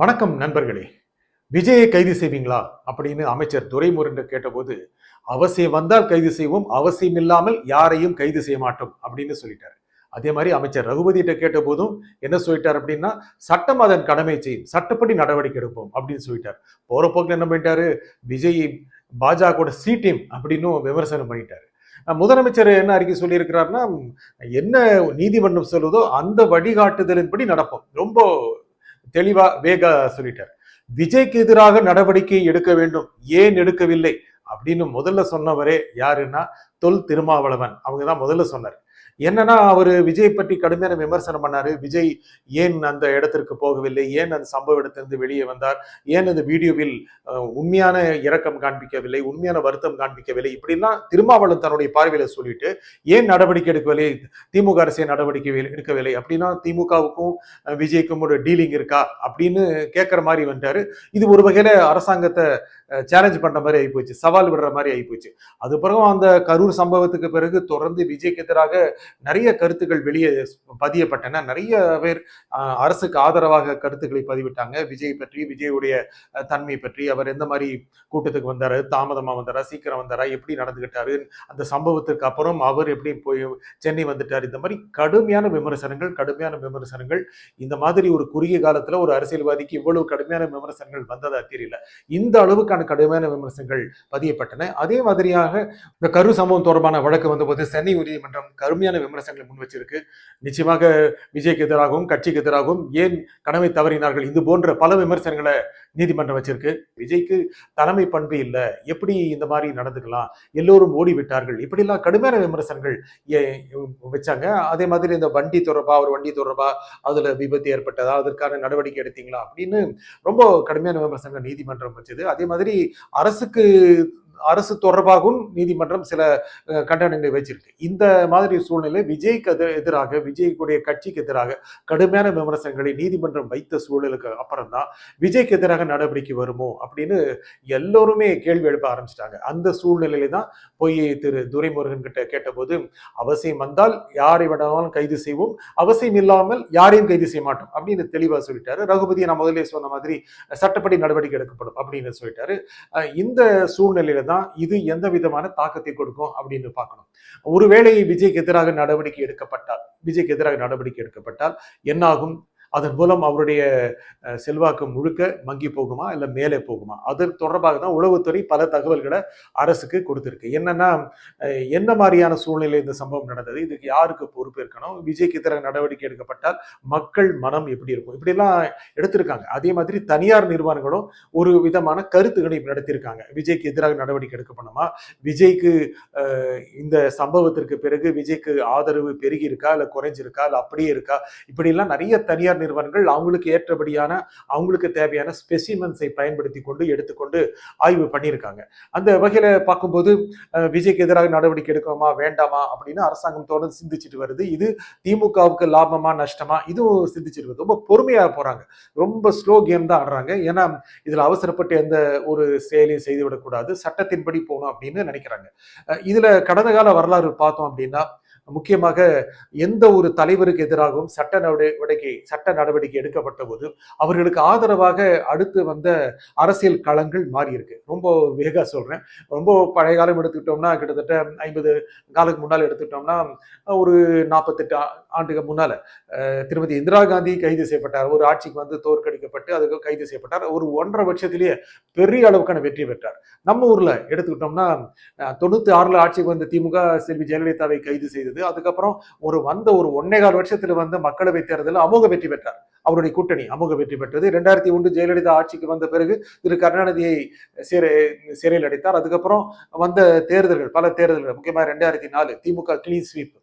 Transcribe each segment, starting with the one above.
வணக்கம் நண்பர்களே. விஜயை கைது செய்வீங்களா அப்படின்னு அமைச்சர் துரைமுருகன் கேட்டபோது, அவசியம் வந்தால் கைது செய்வோம், அவசியம் இல்லாமல் யாரையும் கைது செய்ய மாட்டோம் அப்படின்னு சொல்லிட்டாரு. அதே மாதிரி அமைச்சர் ரகுபதியிட்ட கேட்ட போதும் என்ன சொல்லிட்டார் அப்படின்னா, சட்டம் அதன் கடமை செய்யும், சட்டப்படி நடவடிக்கை எடுப்போம் அப்படின்னு சொல்லிட்டார். போற போக்குல என்ன பண்ணிட்டாரு, விஜய் பாஜக சி டீம் அப்படின்னு விமர்சனம் பண்ணிட்டாரு. முதலமைச்சர் என்ன அறிக்கை சொல்லி இருக்கிறாருன்னா, என்ன நீதிமன்றம் சொல்லுதோ அந்த வழிகாட்டுதலின்படி நடப்போம். ரொம்ப தெளிவா வேக சொல்லிட்டார். விஜய்க்கு எதிராக நடவடிக்கை எடுக்க வேண்டும், ஏன் எடுக்கவில்லை அப்படின்னு முதல்ல சொன்னவரே யாருன்னா தொல் திருமாவளவன். அவங்கதான் முதல்ல சொன்னார். என்னன்னா அவரு விஜய் பற்றி கடுமையான விமர்சனம் பண்ணாரு. விஜய் ஏன் அந்த இடத்திற்கு போகவில்லை, ஏன் அந்த சம்பவ இடத்திலிருந்து வெளியே வந்தார், ஏன் அந்த வீடியோவில் உண்மையான இரக்கம் காண்பிக்கவில்லை, உண்மையான வருத்தம் காண்பிக்கவில்லை, இப்படிலாம் திருமாவளவன் தன்னுடைய பார்வையில சொல்லிட்டு ஏன் நடவடிக்கை எடுக்கவில்லை, திமுக அரசை நடவடிக்கை எடுக்கவில்லை அப்படின்னா திமுகவுக்கும் விஜய்க்கும் ஒரு டீலிங் இருக்கா அப்படின்னு கேட்கிற மாதிரி வந்துட்டாரு. இது ஒரு வகையில அரசாங்கத்தை சேலஞ்ச் பண்ற மாதிரி ஆகிப்போச்சு, சவால் விடுற மாதிரி ஆகிப்போச்சு. அது பிறகு அந்த கரூர் சம்பவத்துக்கு பிறகு தொடர்ந்து விஜய்க்கு எதிராக நிறைய கருத்துக்கள் வெளியே பதியப்பட்டன. நிறைய பேர் அரசுக்கு ஆதரவாக கருத்துக்களை பதிவிட்டாங்க. விஜய் பற்றி, விஜயுடைய தன்மை பற்றி, அவர் எந்த மாதிரி கூட்டத்துக்கு வந்தாரு, தாமதமா வந்தாரா, சீக்கிரம் வந்தாரா, எப்படி நடந்துகிட்டாரு, அந்த சம்பவத்துக்கு அப்புறம் அவர் எப்படி போய் சென்னை வந்துட்டார், இந்த மாதிரி கடுமையான விமர்சனங்கள். இந்த மாதிரி ஒரு குறுகிய காலத்துல ஒரு அரசியல்வாதிக்கு இவ்வளவு கடுமையான விமர்சனங்கள் வந்ததா தெரியல. இந்த அளவுக்கான கடுமையான விமர்சனங்கள் பதியப்பட்டன. அதே மாதிரியாக இந்த கரூர் சம்பவம் தொடர்பான வழக்கு வந்தபோது சென்னை உயர்நீதிமன்றம் கடுமையான விமர்சனங்களை முன் வச்சிருக்கு. நிச்சயமாக விஜய்க்கு எதிராகவும் கட்சிக்கு எதிராகவும் ஏன் கடமை தவறினார்கள், இது போன்ற பல விமர்சனங்களை நீதிமன்றம் வச்சிருக்கு. விஜய்க்கு தலைமை பண்பு இல்ல, எப்படி இந்த மாதிரி நடந்துக்கலாம், எல்லோரும் ஓடிவிட்டார்கள், இப்படிலாம் கடுமையான விமர்சனங்கள் வச்சாங்க. அதே மாதிரி இந்த வண்டி தொடர்பா அதுல விபத்து ஏற்பட்டதா, அதற்கான நடவடிக்கை எடுத்தீங்களா அப்படின்னு ரொம்ப கடுமையான விமர்சனங்கள் நீதிமன்றம் வச்சது. அதே மாதிரி அரசு தொடர்பாகவும் நீதிமன்றம் சில கண்டனங்களை வச்சிருக்கு. இந்த மாதிரி சூழ்நிலை விஜய்க்கு எதிராக, விஜய்க்குடைய கட்சிக்கு எதிராக கடுமையான விமர்சனங்களை நீதிமன்றம் வைத்த சூழலுக்கு அப்புறம் தான் விஜய்க்கு எதிராக நடவடிக்கை வருமோ அப்படின்னு எல்லோருமே கேள்வி எழுப்ப ஆரம்பிச்சிட்டாங்க. அந்த சூழ்நிலையில தான் போய் திரு துரைமுருகன் கிட்ட கேட்டபோது, அவசியம் வந்தால் யாரை வேணாலும் கைது செய்வோம், அவசியம் இல்லாமல் யாரையும் கைது செய்ய மாட்டோம் அப்படின்னு தெளிவா சொல்லிட்டாரு. ரகுபதி நான் முதலே சொன்ன மாதிரி சட்டப்படி நடவடிக்கை எடுக்கப்படும் அப்படின்னு சொல்லிட்டாரு. இந்த சூழ்நிலையில தான் இது எந்த விதமான தாக்கத்தை கொடுக்கும் அப்படின்னு பார்க்கணும். ஒருவேளை விஜய்க்கு எதிராக நடவடிக்கை எடுக்கப்பட்டால் என்ன ஆகும், அதன் மூலம் அவருடைய செல்வாக்கு முழுக்க மங்கி போகுமா இல்ல மேலே போகுமா, அது தொடர்பாக தான் உளவுத்துறை பல தகவல்களை அரசுக்கு கொடுத்திருக்கு. என்னன்னா என்ன மாதிரியான சூழ்நிலை இந்த சம்பவம் நடந்தது, இதுக்கு யாருக்கு பொறுப்பு இருக்கணும், விஜய்க்கு எதிராக நடவடிக்கை எடுக்கப்பட்டால் மக்கள் மனம் எப்படி இருக்கும், இப்படி எல்லாம் எடுத்திருக்காங்க. அதே மாதிரி தனியார் நிறுவனங்களும் ஒரு விதமான கருத்துக்களை நடத்தியிருக்காங்க. விஜய்க்கு எதிராக நடவடிக்கை எடுக்கப்படணுமா, விஜய்க்கு இந்த சம்பவத்திற்கு பிறகு விஜய்க்கு ஆதரவு பெருகி இருக்கா இல்ல குறைஞ்சிருக்கா இல்ல அப்படியே இருக்கா, இப்படி எல்லாம் நிறைய தனியார் நிறுவனங்கள் அவங்களுக்கு ஏற்றபடியான, அவங்களுக்கு தேவையான ஸ்பெசிமென்ஸை பயன்படுத்தி கொண்டு எடுத்துக்கொண்டு ஆய்வு பண்ணியிருக்காங்க. அந்த வகையில பார்க்கும்போது விஜய்க்கு எதிராக நடவடிக்கை எடுக்கணுமா வேண்டாமா அப்படின்னு அரசாங்கம் தொடர்ந்து சிந்திச்சுட்டு வருது. இது திமுகவுக்கு லாபமா நஷ்டமா, இதுவும் சிந்திச்சுட்டு வருது. ரொம்ப பொறுமையா போறாங்க, ரொம்ப ஸ்லோ கேம் தான் ஆடுறாங்க. ஏன்னா இதுல அவசரப்பட்டு எந்த ஒரு செயலையும் செய்துவிடக்கூடாது, சட்டத்தின்படி போகணும் அப்படின்னு நினைக்கிறாங்க. இதுல கடந்த கால வரலாறு பார்த்தோம் அப்படின்னா, முக்கியமாக எந்த ஒரு தலைவருக்கு எதிராகவும் சட்ட நடவடிக்கை எடுக்கப்பட்ட போது அவர்களுக்கு ஆதரவாக அடுத்து வந்த அரசியல் களங்கள் மாறி இருக்கு. ரொம்ப வேகா சொல்றேன். ரொம்ப பழைய காலம் எடுத்துக்கிட்டோம்னா கிட்டத்தட்ட 50 காலத்துக்கு முன்னால் எடுத்துக்கிட்டோம்னா ஒரு 48 ஆண்டுகள் முன்னால திருமதி இந்திரா காந்தி கைது செய்யப்பட்டார். ஒரு ஆட்சிக்கு வந்து தோற்கடிக்கப்பட்டு அதுக்கு கைது செய்யப்பட்டார். ஒரு 1.5 வருஷத்திலேயே பெரிய அளவுக்கான வெற்றி பெற்றார். நம்ம ஊர்ல எடுத்துக்கிட்டோம்னா 96 ஆட்சிக்கு வந்த திமுக செல்வி ஜெயலலிதாவை கைது செய்தது. அதுக்கப்புறம் ஒரு 1.25 வருஷத்துல வந்து மக்களவை தேர்தலில் அமோக வெற்றி பெற்றார். அவருடைய கூட்டணி அமோக வெற்றி பெற்றது. 2001 ஜெயலலிதா ஆட்சிக்கு வந்த பிறகு திரு கருணாநிதியை சிறையில் அடைத்தார். அதுக்கப்புறம் வந்த தேர்தல்கள், பல தேர்தல்கள், முக்கியமாக 2004 திமுக கிளீன் ஸ்வீப்.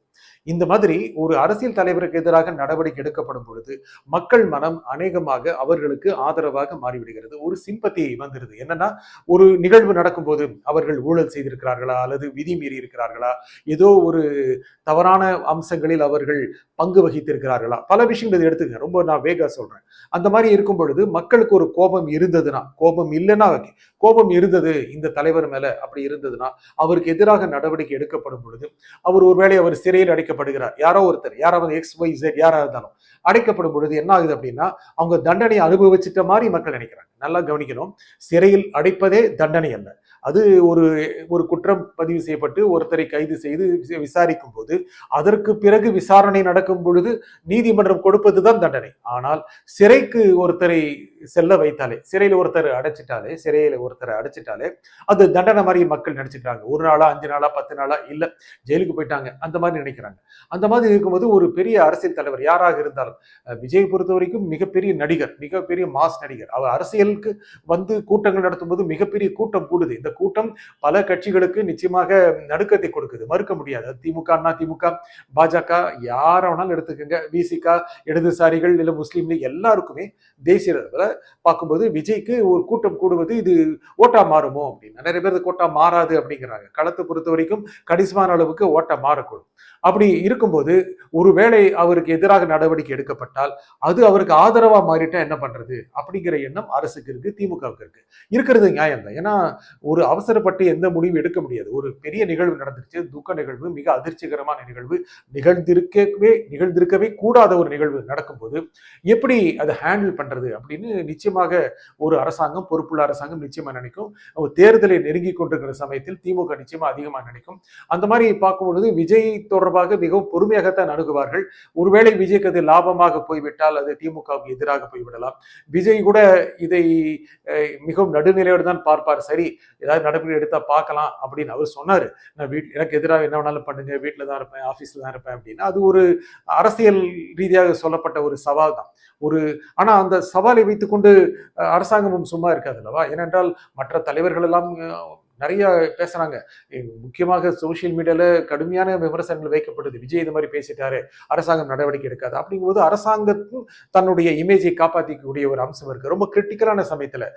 இந்த மாதிரி ஒரு அரசியல் தலைவருக்கு எதிராக நடவடிக்கை எடுக்கப்படும் பொழுது மக்கள் மனம் அநேகமாக அவர்களுக்கு ஆதரவாக மாறிவிடுகிறது. ஒரு சிம்பத்தி வந்துருது. என்னன்னா ஒரு நிகழ்வு நடக்கும் போது அவர்கள் ஊழல் செய்திருக்கிறார்களா அல்லது விதி மீறி இருக்கிறார்களா, ஏதோ ஒரு தவறான அம்சங்களில் அவர்கள் பங்கு வகித்திருக்கிறார்களா, பல விஷயங்கள் எடுத்துங்க, ரொம்ப நான் வேகா சொல்றேன். அந்த மாதிரி இருக்கும் பொழுது மக்களுக்கு ஒரு கோபம் இருந்ததுன்னா, கோபம் இல்லைன்னா கோபம் இருந்தது இந்த தலைவர் மேல அப்படி இருந்ததுன்னா அவருக்கு எதிராக நடவடிக்கை எடுக்கப்படும் பொழுது அவர் ஒருவேளை அவர் சிறையில் அடைக்க அடைக்கப்படுகிறார், யாரோ ஒருத்தர், யாராவது XYZ யாரா இருந்தாலும் அடைக்கப்படும் பொழுது என்ன ஆகுது அப்படின்னா அவங்க தண்டனை அனுபவிச்சிட்ட மாதிரி மக்கள் நினைக்கிறாங்க. நல்லா கவனிக்கணும், சிறையில் அடைப்பதே தண்டனை அல்ல. அது ஒரு ஒரு குற்றம் பதிவு செய்யப்பட்டு ஒருத்தரை கைது செய்து விசாரிக்கும் போது அதற்கு பிறகு விசாரணை நடக்கும் பொழுது நீதிமன்றம் கொடுப்பதுதான் தண்டனை. ஆனால் சிறைக்கு ஒருத்தரை செல்ல வைத்தாலே, சிறையில் ஒருத்தரை அடைச்சிட்டாலே அது தண்டனை மாதிரி மக்கள் நினைச்சுக்கிறாங்க. 1 நாளா, 5 நாளா, 10 நாளா, இல்ல ஜெயிலுக்கு போயிட்டாங்க, அந்த மாதிரி நினைக்கிறாங்க. அந்த மாதிரி இருக்கும்போது ஒரு பெரிய அரசியல் தலைவர் யாராக இருந்தாலும், விஜய் பொறுத்த வரைக்கும் மிகப்பெரிய நடிகர், மிகப்பெரிய மாஸ் நடிகர். அவர் அரசியலுக்கு வந்து கூட்டங்கள் நடத்தும் போது மிகப்பெரிய கூட்டம் கூடுது. இந்த கூட்டம் பல கட்சிகளுக்கு நிச்சயமாக நடுக்கத்தை கொடுக்குது, மறுக்க முடியாது. திமுக, அண்ணா திமுக, பாஜக, யார வேணாலும் எடுத்துக்கோங்க, விசிக, இடதுசாரிகள், இல்ல முஸ்லீம் லீக், எல்லாருக்குமே தேசிய அளவில் பார்க்கும்போது விஜய்க்கு ஒரு கூட்டம் கூடுவது இது ஓட்டா மாறுமோ அப்படின்னு. நிறைய பேர் ஓட்டா மாறாது அப்படிங்கிறாங்க. களத்தை பொறுத்த வரைக்கும் கணிசமான அளவுக்கு ஓட்டா மாறக்கூடும். அப்படி இருக்கும்போது ஒருவேளை அவருக்கு எதிராக நடவடிக்கை எடுக்கப்பட்டால் அது அவருக்கு ஆதரவா மாறிட்டா என்ன பண்றது அப்படிங்கிற எண்ணம் அரசுக்கு இருக்கு, திமுகவுக்கு இருக்கு. இருக்கிறது நியாயம் தான். ஏன்னா ஒரு அவசரப்பட்டு எந்த முடிவு எடுக்க முடியாது. ஒரு பெரிய நிகழ்வு நடந்துருச்சு, துக்க நிகழ்வு, மிக அதிர்ச்சிகரமான நிகழ்வு, நிகழ்ந்திருக்கவே கூடாத ஒரு நிகழ்வு நடக்கும்போது எப்படி அதை ஹேண்டில் பண்றது அப்படின்னு நிச்சயமாக ஒரு அரசாங்கம், பொறுப்புள்ள அரசாங்கம் நிச்சயமா நினைக்கும். தேர்தலை நெருங்கி கொண்டிருக்கிற சமயத்தில் திமுக நிச்சயமா அதிகமாக நினைக்கும். அந்த மாதிரி பார்க்கும்பொழுது விஜய் தொடர்பாக மிகவும் பொறுமையாகத்தான் அணுகுவார்கள். ஒருவேளை விஜய்க்கு அது லாபமாக போய்விட்டால் அது திமுகவுக்கு எதிராக போய்விடலாம். விஜய் கூட இதை மிகவும் நடுநிலையோடு தான் பார்ப்பார். சரி, ஏதாவது நடவடிக்கை எடுத்தா பார்க்கலாம் அப்படின்னு அவர் சொன்னாரு. நான் எனக்கு எதிராக என்ன வேணாலும் பண்ணுங்க, வீட்டில் தான் இருப்பேன், ஆஃபீஸில் தான் இருப்பேன் அப்படின்னு. அது ஒரு அரசியல் ரீதியாக சொல்லப்பட்ட ஒரு சவால் தான். ஆனா அந்த சவாலை வைத்துக்கொண்டு அரசாங்கமும் சும்மா இருக்காது அல்லவா? ஏனென்றால் மற்ற தலைவர்கள் எல்லாம் நிறைய பேசுறாங்க. முக்கியமாக சோசியல் மீடியால கடுமையான விமர்சனங்கள் வைக்கப்படுது. விஜய் இந்த மாதிரி பேசிட்டாரு, அரசாங்கம் நடவடிக்கை எடுக்காது அப்படிங்கும்போது அரசாங்கத்துக்கும் தன்னுடைய இமேஜை காப்பாற்றிக்கக்கூடிய ஒரு அம்சம் இருக்கு. ரொம்ப கிரிட்டிக்கலான சமயத்துல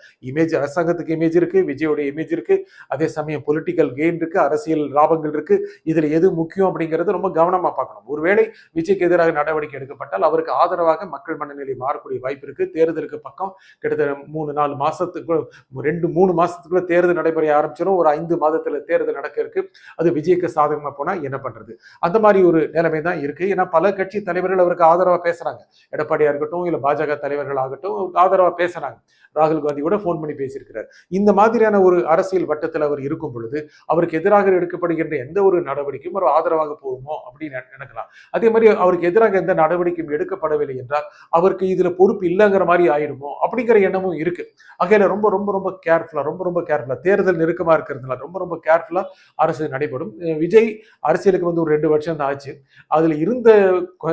அரசாங்கத்துக்கு இமேஜ் இருக்கு, விஜயோட இமேஜ் இருக்கு, அதே சமயம் பொலிட்டிக்கல் கெயின் இருக்கு, அரசியல் லாபங்கள் இருக்கு. இதுல எது முக்கியம் அப்படிங்கறது ரொம்ப கவனமா பார்க்கணும். ஒருவேளை விஜய்க்கு எதிராக நடவடிக்கை எடுக்கப்பட்டால் அவருக்கு ஆதரவாக மக்கள் மனநிலை மாறக்கூடிய வாய்ப்பு இருக்கு. தேர்தலுக்கு பக்கம் கிட்டத்தட்ட 3-4 மாசத்துக்குள்ள, 2-3 மாசத்துக்குள்ள தேர்தல் நடைபெற ஆரம்பிச்சிடும். ஒரு 5 மாதத்துல தேர்தல் நடக்க இருக்கு. அது விஜய்க்கு சாதகமா போனா என்ன பண்றது? அந்த மாதிரி ஒரு நிலைமை தான் இருக்கு. ஏன்னா பல கட்சி தலைவர்கள் அவருக்கு ஆதரவா பேசுறாங்க. எடப்பாடியா இருக்கட்டும், இல்ல பாஜக தலைவர்கள் ஆகட்டும், ஆதரவா பேசுறாங்க. ராகுல் காந்தி கூட போன் பண்ணி பேசியிருக்கிறார். இந்த மாதிரியான ஒரு அரசியல் வட்டத்தில் அவர் இருக்கும் பொழுது அவருக்கு எதிராக எடுக்கப்படுகின்ற எந்த ஒரு நடவடிக்கையும் ஒரு ஆதரவாக போகுமோ அப்படின்னு நினைக்கலாம். அதே மாதிரி அவருக்கு எதிராக எந்த நடவடிக்கையும் எடுக்கப்படவில்லை என்றால் அவருக்கு இதுல பொறுப்பு இல்லைங்கிற மாதிரி ஆயிடுமோ அப்படிங்கிற எண்ணமும் இருக்கு. ஆகையில ரொம்ப ரொம்ப ரொம்ப கேர்ஃபுல்லா தேர்தல் நெருக்கமா இருக்கிறதுனால ரொம்ப கேர்ஃபுல்லா அரசு நடைபெறும். விஜய் அரசியலுக்கு வந்து ஒரு 2 வருஷம் தான் ஆச்சு. அதுல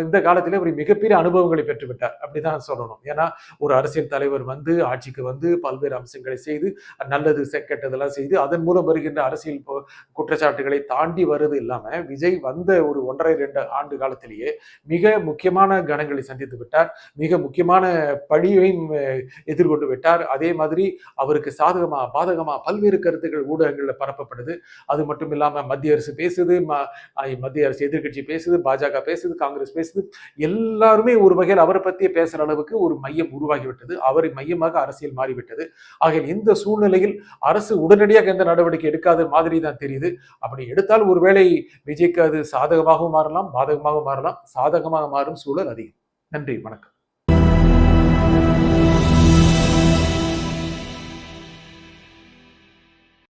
இந்த காலத்திலே ஒரு மிகப்பெரிய அனுபவங்களை பெற்றுவிட்டார் அப்படிதான் சொல்லணும். ஏன்னா ஒரு அரசியல் தலைவர் வந்து ஆட்சிக்கு வந்து பல்வேறு அம்சங்களை செய்து, நல்லது கெட்டதெல்லாம் செய்து, அதன் மூலம் வருகின்ற அரசியல் குற்றச்சாட்டுகளை தாண்டி வருது இல்லாம விஜய் வந்த ஒரு 1.5-2 ஆண்டு காலத்திலேயே மிக முக்கியமான கணங்களை சந்தித்து விட்டார். மிக முக்கியமான பழியையும் எதிர்கொண்டு விட்டார். அதே மாதிரி அவருக்கு சாதகமா பாதகமா பல்வேறு கருத்துக்கள் ஊடகங்கள்ல பரப்பப்படுது. அது மட்டும் இல்லாம மத்திய அரசு பேசுது, மத்திய அரசு எதிர்கட்சி பேசுது, பாஜக பேசுது, காங்கிரஸ் பேசுது. எல்லாருமே ஒரு வகையில் அவரை பத்தியே பேசுற அளவுக்கு ஒரு மையம் உருவாகிவிட்டது. அவரை மையமாக அரசியல் மாறிவிட்டது. ஆக இந்த சூழ்நிலையில் அரசு உடனடியாக எந்த நடவடிக்கை எடுக்காத மாதிரி தான் தெரியுது. அப்படி எடுத்தால் ஒருவேளை விஜய்க்கு அது சாதகமாகவும் மாறலாம், பாதகமாகவும் மாறலாம். சாதகமாக மாறும் சூழல் அதிகம். நன்றி, வணக்கம்.